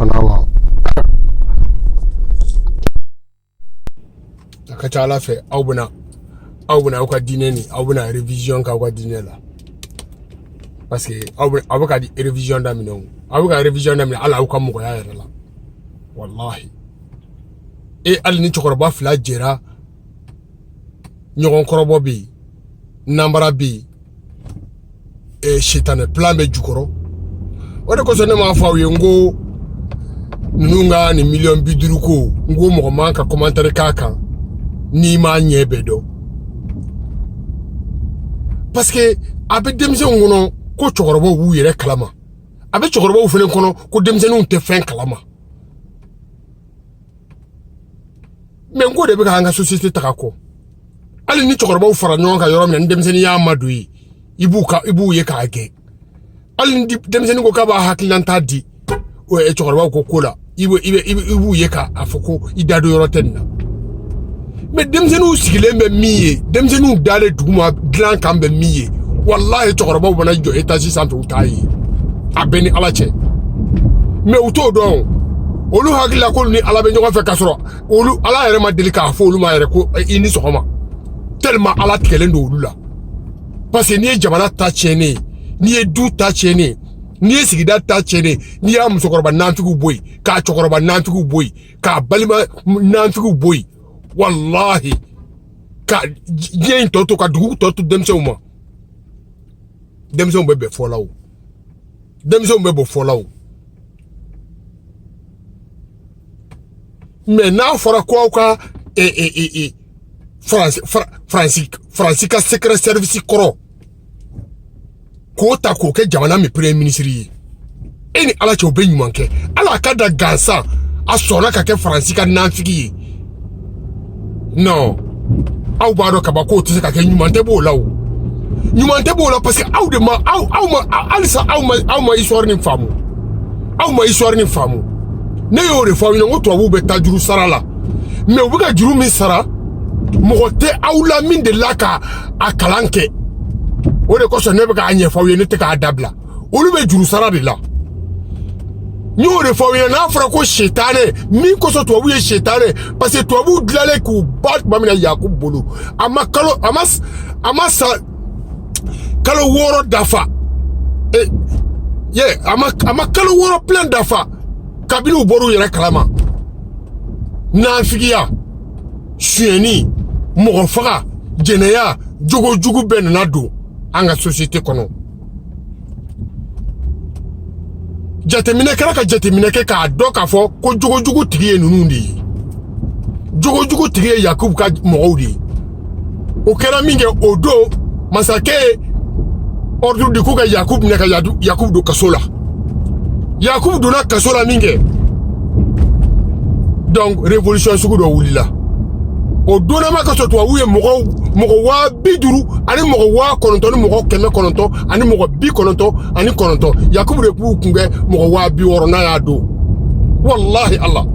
fana wa akacha ala fe aw bena aw ka dîner ni aw bena révision ka wa dîner la parce que aw ka di révision da minno aw ka révision da minno ala aw ka mo ya yere la wallahi e al ni chokoroba fla jera nyogon korobo bi nambara bi e shitane plan be jukoro o de ko so ne ma fa wi ngo nunga ni million biduru ko ngo mo manka commentaire kaka ni ma nyebe do parce que abe demse ngono ko chokorobo wu yere kalama abe chokorobo wu fele kono ko demse nu te fen kalama mais ngo de be ka nga société takako ali ni chokorobo wu fara nyonka yoro men demse ni ya madu yi ibu ye ka ge ali ni demse ni ko ka ba hakilanta di o e chokorobo ko kola ibu ye ka afoko idado yoro tenna mais demsenu sigilembe miye demsenu dale duguma grand kambe miye wallahi chokoroba bana jo étage centre utayi abeni alache mais uto don olu hakila ko ni ala be nyoga fe kasoro olu ala yere ma delika fo olu ma yere ko ini sokoma tellement ala tikelen do olu la parce que ni jamana ta chene ni du ta chene ni sigida ta chene ni ya musokoroba nanfigu boy ka chokoroba nanfigu boy ka balima nanfigu boy wallahi ka yen toto ka dugu toto demse bebe folaw demse bebe folaw mais na fora ko ka France ka secret service koro ko ta ko ke jamana mi premier ministre yi eni ala cho be nyumanke ala ka da gansa asona ka ke France ka nanfigi non aw bado kabako tise ka ke nyumante bo law parce que aw de ma alisa aw ma histoire ni famu ne yo re famu ngo to awu be tajuru sara la mais u ka juru mi sara mogote aw la min de la ka akalanke o de ko so ne be ka anye fawu ne te ka dabla olu be juru sara de la nyo de fawu na afra ko shetane mi ko so to awu ye shetane parce que to awu glale ku bat bamina yakub bolu ama sa kalo woro dafa ama kalo woro plein dafa kabilu boru yere kalama na figiya sueni mogofaga jeneya jogo ben na do anga société kono jatemine kala ka jatemine ke ka do ka fo ko jogo tigiye nunundi jogo tigiye yakub ka mogodi o kera minge odo masake ordre de kuka yakub ne ka yakub do kasola yakub do na kasola minge donc révolution sugu do wulila o dona maka so to wuye mogo wa biduru ani mogo wa kononto ni mogo keme kononto ani mogo bi kononto ani kononto yakubu de ku kunge mogo wa bi woro na ya do wallahi allah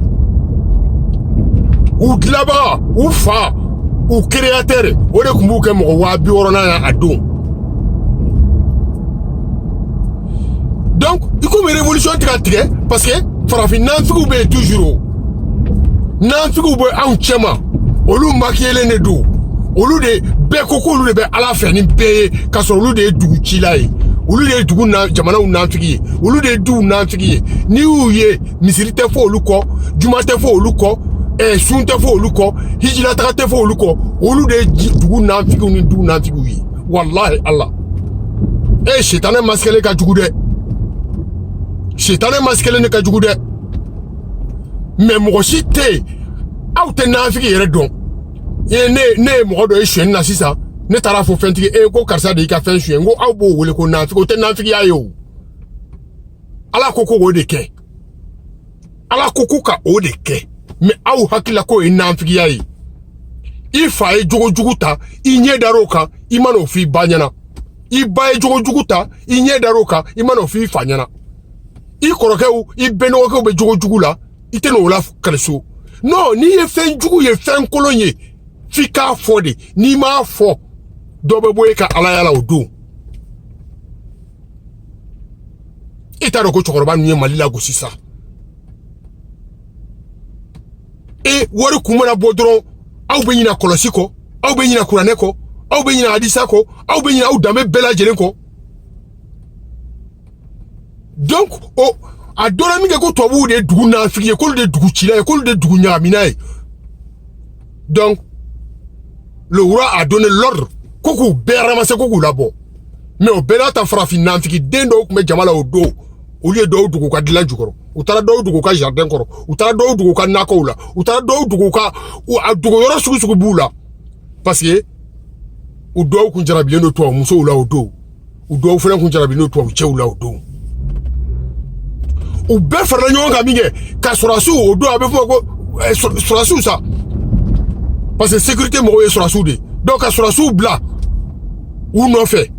u glaba u fa u créateur o de kumbu ke mogo wa bi woro na ya ado donc iko me révolution tika parce que farafi nanfigu be toujours nanfigu be an chema olu makiyele ne do olu de be koko olu de be ala fe ni be ka so olu de dugu chilai olu de dugu na jamana unanfigi olu de du unanfigi ni uye misiri te fo olu ko juma te fo olu ko sun te fo olu ko hijira ta te fo olu ko olu de dugu nanfigi ni du nanfigi wallahi allah shetane maskele ka jugu de shetane maskele ne ka jugu de mais mo shite awte nanfigi yere don ne mo do ehwen na sisa ne tara fo fentigi ko karsa de ka fen hwen go awbo wole ko nanfigi o te nanfigi ayo ala koko go de ke ala koko ka o de ke me aw hakila ko nanfigi ayi ifa jogo ta inye daroka imano fi banyana iba jogo ta inye daroka imano fi fanyana ikorokew ibenoke be jogo la iteno la kalso non ni ye fen jugu ye fen kolonye fika fode ni ma fo dobe boye ka ala yala odo itaro ko chokoroba ni malila go sisa e wari kumana bodron aw be nyina kolosi ko aw be nyina kurane ko aw be nyina hadisa ko aw be nyina aw dambe bela jelen ko donc o adora mi ko tobu de dugu na fiye ko de dugu chila ko de dugu nyamina donc le roi a donné l'ordre koku beramase koku labo mais o bela ta farafin na fiki dendo ko me jamala o do au lieu do dugu ka dilan jukoro utara do dugu ka jardin koro utara do dugu ka nako la utara do dugu ka dugu yoro sugu bula parce que o do ku jarabile no to muso la o do fere ku jarabile no to chew la o do o be fara nyon ga minge ka sorasu o do abe fo ko sorasu ça parce que sécurité mo e sorasu de donc ka sorasu bla ou non fait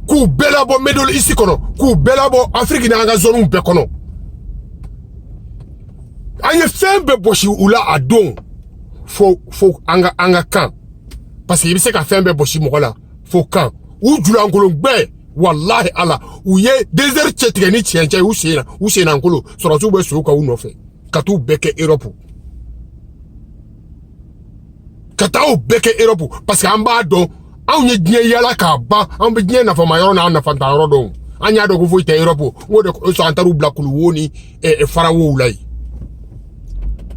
ku bela bo medol ici kono ku bela bo Afrique na nga zone be kono anye fembe boshi ula adon fo anga kan parce que il sait ka fembe boshi mo la fo kan ou jula ngolo gbe wallahi ala ou ye désert chetre ni tienche ou c'est na ngolo so rasu be so ka ou no fe katu beke Europe katao beke Europe parce que amba don an ye diɲɛ yala ka ban an be diɲɛ nafama yɔrɔ n'a nafanta yɔrɔ dɔn an y'a dɔn ko foyi tɛ Europe o de so an taru bila kuluwo ni farawo la yi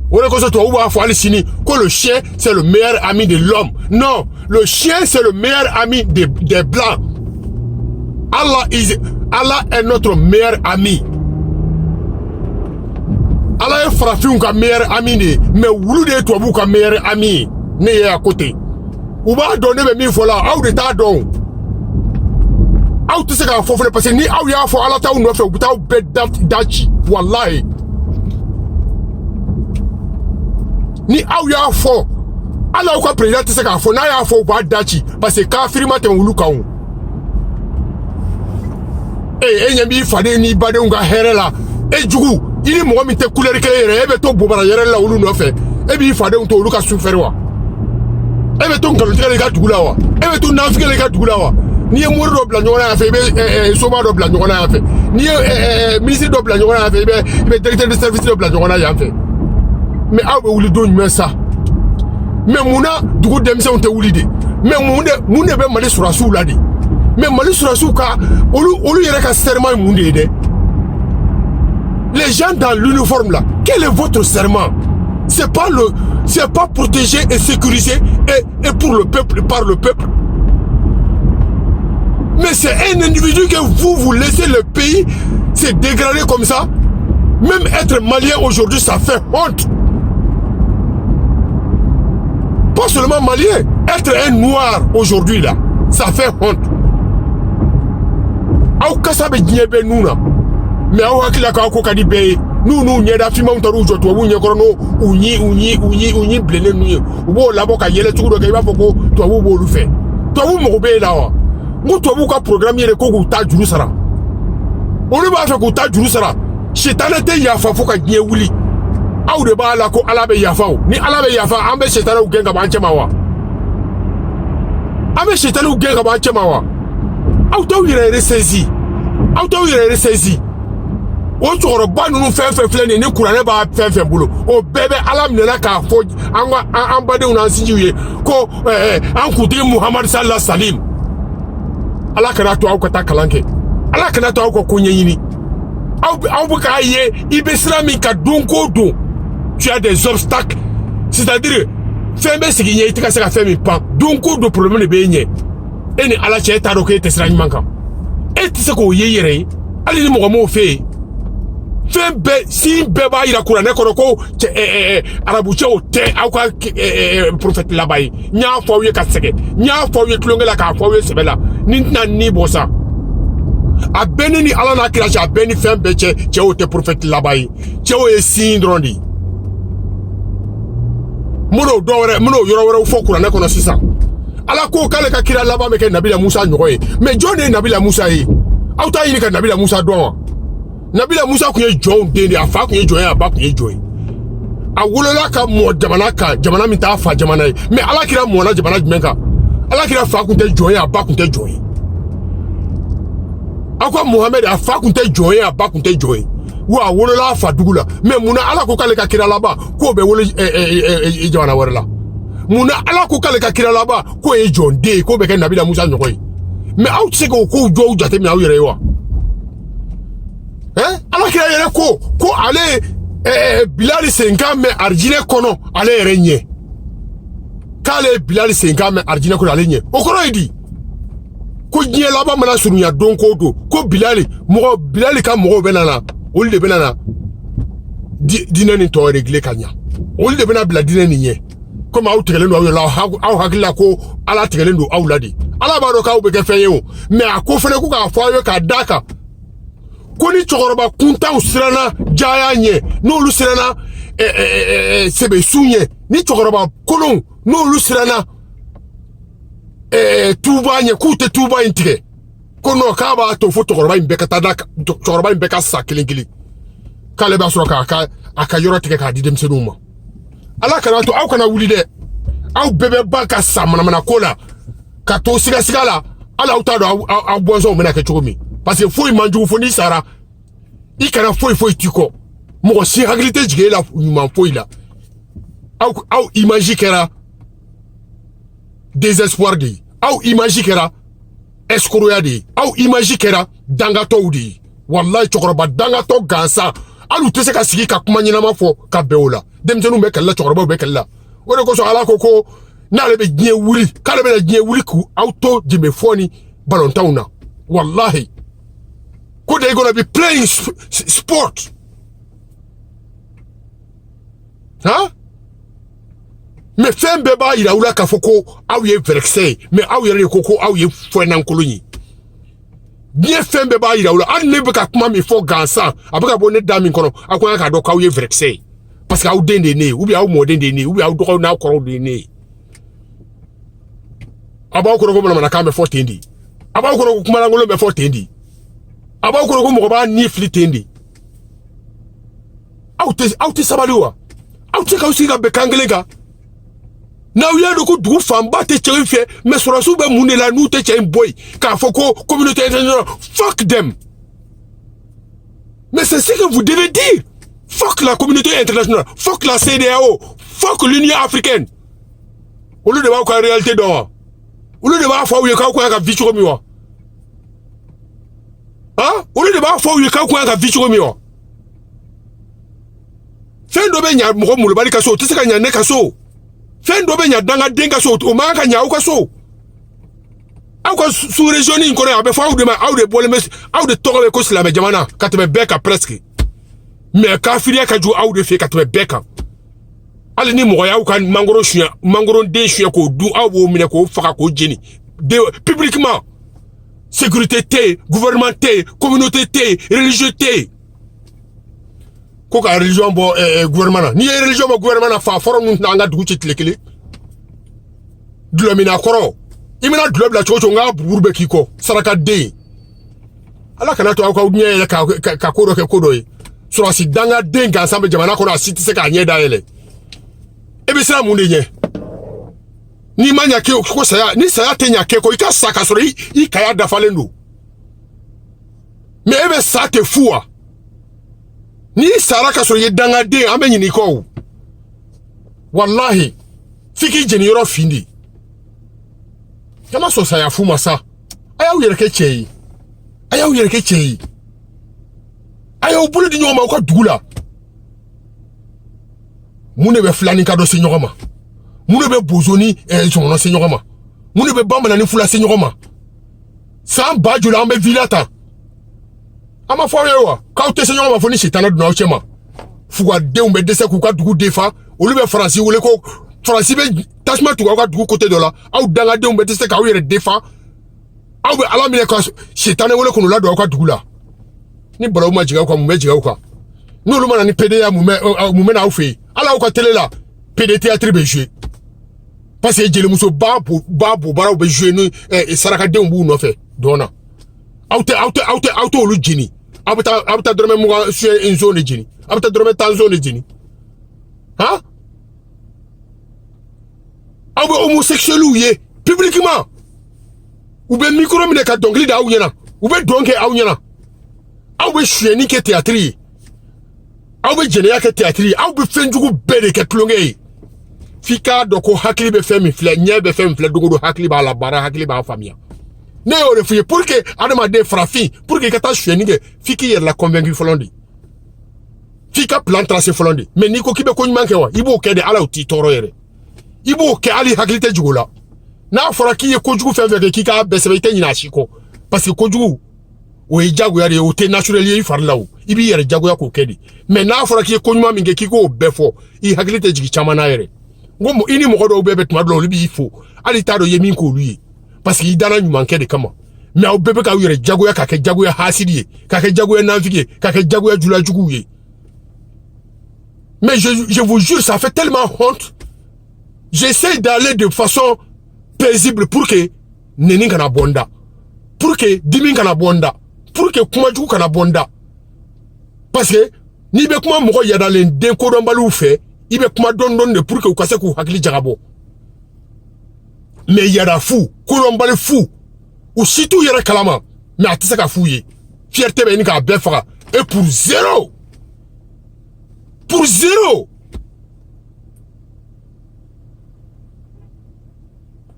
o de kosɔn tubabu b'a fɔ hali sini ko le chien c'est le meilleur ami de l'homme non le chien c'est le meilleur ami des blancs Allah est notre meilleur ami Allah est farafinw ka meilleur ami de mais wulu de ye tubabu ka meilleur ami ne ye à côté ou b'a donner mais min fola aw de ta don aw tise ka fo fele parce que ni aw y'a fo ala taw no fe u taw be dachi wallahi ni aw y'a fo ala ko président tise ka fo na y'a fo ba dachi parce que kafiri ma te wulu kan nyambi fade ni bade nga here la jugu ili mo mi te couleur kele yere be to bobara yere la wulu no fe bi fade to wulu ka souffrir wa ebe to ngalo tigale ka dugula wa ebe to nafike ka dugula wa ni e mori do bla nyona ya fe be soma do bla nyona ya fe ni ministre do bla nyona ya fe be directeur de service do bla nyona ya fe mais awe wuli do nyme sa mais muna dugu demse on te wuli de mais munde be mali surasu la de mais mali surasu ka olu yere ka serment munde de les gens dans l'uniforme là quel est votre serment? C'est pas protéger et sécuriser et pour le peuple, par le peuple. Mais c'est un individu que vous laissez le pays se dégrader comme ça. Même être malien aujourd'hui, ça fait honte. Pas seulement malien, être un noir aujourd'hui là, ça fait honte. Aou kasabe nyebe nouna. Mais aou akila ka ko kadi be. Nous nyeda fima untaru joto wu nyekoro no unyi blele nu wo labo ka yele tugo ka iba foko to wu bo lu fe to wu mo be la wa ngo to wu ka programme yere ko ta juru sara o le ba fe ko ta juru sara shetane te ya fa foka nye wuli aw de ba la ko ala be ya fa ni ala be ya fa ambe shetane u genga ba nchema wa ambe shetane u genga ba nchema wa aw to yere resezi o choro ba nunu fenfe flene ni kurane ba fenfe bulu o bebe alam ne la ka fo an bade una sinjiye ko an kuti Muhammad sallallahu salim ala kana to aw kata kalanke ala kana to aw ko kunyini aw bu ka ye ibe islami ka donko do tu as des obstacles c'est-à-dire fembe siginye itika saka femi pan donko do problème ne be nye eni ala che ta do ke tesra nyimanka eti ko ye yere ali ni mo mo fe fembe si beba ira kurane kono ko arabu che o te akwa prophète labai nya fo ye ka sege nya fo ye tlongela ka fo ye sebela ni bosa abeni ni ala na kira cha beni fembe che o te prophète labai che o e sindrondi muno yoro fo kurane kono sisa ala ko kale ka kira laba me ke nabila Musa nyoye mais jone nabila Musa yi auta yi ka nabila Musa don Nabila Musa kunye joun dende afa kunye joun aba kunye joun awolola ka mo jamana min ta fa jamana mais ala kira mo na jamana jmenka ala kira fa kunte joun aba kunte joun akwa Muhammad afa kunte joun aba kunte joun wa wolola fa dugula mais muna ala ko kale ka kira laba ko be wolo jwana warla muna ala ko kale ka kira laba ko e jonde ko be ke nabila musa nyokoy mais aw tse ko jo jate mi aw yere wa ala kira yere ko ale Bilal Senkame arjine kono ale yere nye kale Bilal Senkame arjine kono ale nye okoro idi ko nye laba mana surunya don ko do ko Bilal ka mogo benana ol de benana dina ni to régler kanya ol de bena bila dina ni nye comme aw tegelen do aw hakila ko ala tegelen do aw ladi ala ba do ka be ke feyo mais ako fene ko ka fayo ka daka ko ni chokoroba kunta usirana jaya nye no lu sirana sebe sunye ni chokoroba kolon no lu sirana tuba nye kute tuba intike kono kaba to fo chokoroba imbeka tadaka chokoroba imbeka sa kilingili kale ba sura ka aka yoro tike ka didem senuma ala kana to aw kana wuli de aw bebe baka samana kola ka to siga la ala uta do aw bonzo mena ke chokomi parce que foi manju fo ni sara ikana foi tiko mo si hagilite jige la nyuma foi la aw imagi kera désespoir de aw imagi kera escroya de aw imagi kera dangato de wallahi chokoroba dangato gansa alu tese ka sigi ka kuma nyina ma fo ka beola demjenu be kala chokoroba be kala wona ko so ala koko na le be gnie wuri kala be gnie wuri ku auto jime foni ballon tauna wallahi ko they gonna be playing sport mais fembe ba ira ula ka foko aw ye vexé mais aw ye koko aw ye foenan koloni bien fembe ba ira ula an ne be ka kuma mi fo gansa abaka bonne dami kono akwa ka do ka aw ye vexé parce que aw dende ne ou bien aw modende ne ou bien aw do na ko de ne abaw ko ko na ka me fo tendi abaw ko kuma na ngolo me fo tendi abaw ko mo ba ni fli tendi aw te sabaliwa aw te ka usiga be kangelega na uya do ko du famba te chefe mais sur asu be munela nu te chen boy ka foko communauté internationale fuck them mais c'est ce que vous devez dire fuck la communauté internationale fuck la CEDEAO fuck l'Union africaine au lieu de voir quoi réalité dans au lieu de voir faut quoi ka vichu miwa au lieu de voir faut quoi ka vichu miwa fendo be nya mo mu bali kaso tisika nya ne kaso fendo be nya danga denga so o ma ka nya o kaso akwa sous région ni nkore abe fa aw de boleme aw de togo ko sila me jamana katbe beka presque mais ka firia ka ju aw de fe katbe beka ali ni mo ya kan mangoro de chien ko du aw bo mine ko faka ko jeni de publiquement sécurité té gouvernement té communauté té religieux té ko ka religion bo gouvernement ni religion bo gouvernement fa forum nu nga dugu ci tlekele dulomina koro imina dulob la chocho nga burbe kiko saraka de ala kana to ka udnye ka kodo ke kodo yi sura si danga denga ensemble jamana ko na siti se ka nye daele ebe sira mu ne nye ni manya ke ko saya ni saya tenya ke ko ika saka sura i kaya dafalendo mais ebe sa te fua ni saraka sura ye danga de ambe nyini ko wallahi fiki jeni yoro findi kama so saya fuma sa ayaw yereke chei ayaw bulu di nyoma ko dugula mune be flani ka do se nyoma mune be bozoni jono se nyoma mune be bamba na ni fula se nyoma sa baju la ambe vilata ama fo yewa ka o te se nyoma fo ni shitana do na ochema fuwa de umbe dese ku ka dugu defa olu be franci wole ko franci be tashma tu ka dugu côté de là aw danga de umbe dese ka o yere defa aw be ala mine ka shitana wole ko no la do ka dugu la ni bolo ma jiga ko mu me jiga ko no lu mana ni PDA mu me na ofe ala ko tele la PD théâtre be jouer parce que jeli muso babu bara be jouer no saraka de mbu no fe dona auto lu jini abuta dorme mu sur une zone jini abuta dorme tan zone jini abu homosexuel ou ye publiquement ou be micro mine ka dongli da ou nyana ou be donke aw nyana aw be choueni ke théâtre aw be jɛnɛya kɛ théâtre aw be fɛn jugu bɛɛ de kɛ tulonkɛ ye f'i k'a dɔn ko hakili bɛ fɛn min filɛ ɲɛ bɛ fɛn min filɛ dogo do hakili b'a la baara hakili b'a faamuya ne y'o de f'i ye pour que adamaden farafin pour que i ka taa suyɛni kɛ f'i k'i yɛrɛ la convaincre fɔlɔ de f'i ka plan tracer fɔlɔ de mais n'i ko k'i bɛ ko ɲuman kɛ wa i b'o kɛ de ala o t'i tɔɔrɔ yɛrɛ i b'o kɛ hali hakili tɛ jugu la n'a fɔra k'i ye kojugu fɛn fɛn kɛ k'i k'a bɛɛ sɛbɛn i tɛ ɲinɛ a si kɔ parce que kojugu o ye jagoya de ye o tɛ naturel ye i fari la o i b'i yɛrɛ jagoya k'o kɛ de mais n'a fɔra k'i ye ko ɲuman min kɛ k'i k'o bɛɛ fɔ i hakili tɛ jigin caman na yɛrɛ n ko i ni mɔgɔ dɔw bɛɛ bɛ tuma dɔ la olu b'i fo hali t'a dɔn i ye min k'olu ye parce que i danna ɲuman kɛ de kama mais aw bɛɛ bɛ k'aw yɛrɛ jagoya k'a kɛ jagoya hasidi ye k'a kɛ jagoya nanfigi ye k'a kɛ jagoya julajuguw ye mais je vous jure ça fait tellement honte j'essaie d'aller de façon paisible pour que neni kana bonda pour que dimi kana bonda pour que kuma jugu kana bonda parce que ni bɛ kuma mɔgɔ yadalen den kodɔnbaliw fɛ i bɛ kuma dɔn de pour que u ka se k'u hakili jagabɔ mais yada fu kodɔnbali fu u si t'u yɛrɛ kalama mais a tɛ se ka f'u ye fierté bɛ ɲini k'a bɛɛ faga et pour zéro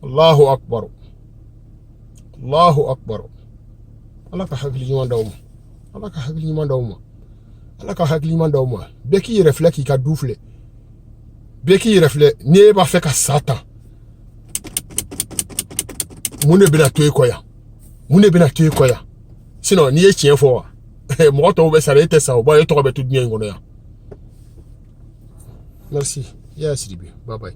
Allahu akbar ala ka hakili ɲuman d'aw ma ala ka hakili ɲuman d'aw ma ala ka hakili ɲuman d'aw ma bɛɛ k'i yɛrɛ filɛ k'i ka du filɛ bɛɛ k'i yɛrɛ filɛ n'e b'a fɛ ka sa tan mun de bɛna to i kɔ yan sinon n'i ye tiɲɛ fɔ wa mɔgɔ tɔw bɛ sara e tɛ sa o b'a e tɔgɔ bɛ to diɲɛ in kɔnɔ yan merci ya siribi bye bye